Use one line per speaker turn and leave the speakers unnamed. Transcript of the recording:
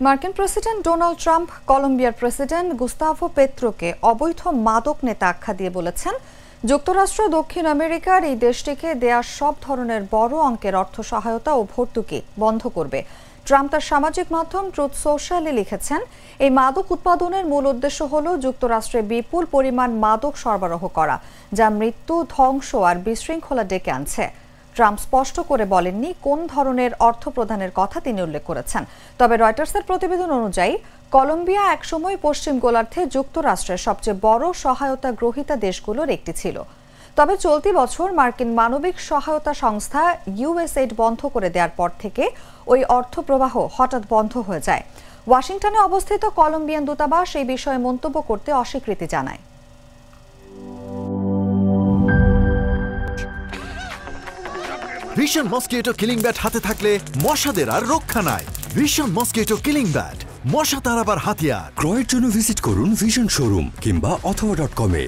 মার্কিন president Donald Trump কলম্বিয়ার president Gustavo পেত্রোকে অবৈধ মাদক নেতা আখ্যা দিয়ে বলেছেন, যুক্তরাষ্ট্র দক্ষিণ আমেরিকার এই দেশটিকে দেয়া সব ধরনের বড় অঙ্কের অর্থ সহায়তা ও ভর্তুকি বন্ধ করবে। ট্রাম্প তার সামাজিক মাধ্যম ট্রুথ সোশ্যালে লিখেছেন, এই মাদক উৎপাদনের মূল উদ্দেশ্য হল যুক্তরাষ্ট্রে বিপুল পরিমাণ মাদক সরবরাহ করা, যা মৃত্যু, ধ্বংস আর বিশৃঙ্খলা ডেকে আনছে। ট্রাম্প স্পষ্ট করে বলেননি কোন ধরনের অর্থ প্রদানের কথা তিনি উল্লেখ করেছেন। তবে রয়টার্সের প্রতিবেদন অনুযায়ী কলম্বিয়া একসময় পশ্চিম গোলার্ধে যুক্তরাষ্ট্রের সবচেয়ে বড় সহায়তা গ্রহীতা দেশগুলোর একটি ছিল। তবে চলতি বছর মার্কিন মানবিক সহায়তা সংস্থা ইউএসএইড বন্ধ করে দেওয়ার পর থেকে ওই অর্থ প্রবাহ হঠাৎ বন্ধ হয়ে যায়। ওয়াশিংটনে অবস্থিত কলম্বিয়ান দূতাবাস এই বিষয়ে মন্তব্য করতে অস্বীকৃতি জানায়।
ভিশন মসকিটো কিলিং ব্যাট হাতে থাকলে মশাদের আর রক্ষা নাই। ভিশন মসকিটো কিলিং ব্যাট, মশা তাড়াবার হাতিয়ার।
ক্রয়ের জন্য ভিজিট করুন ভিশন শোরুম কিংবা অথবা.com-এ।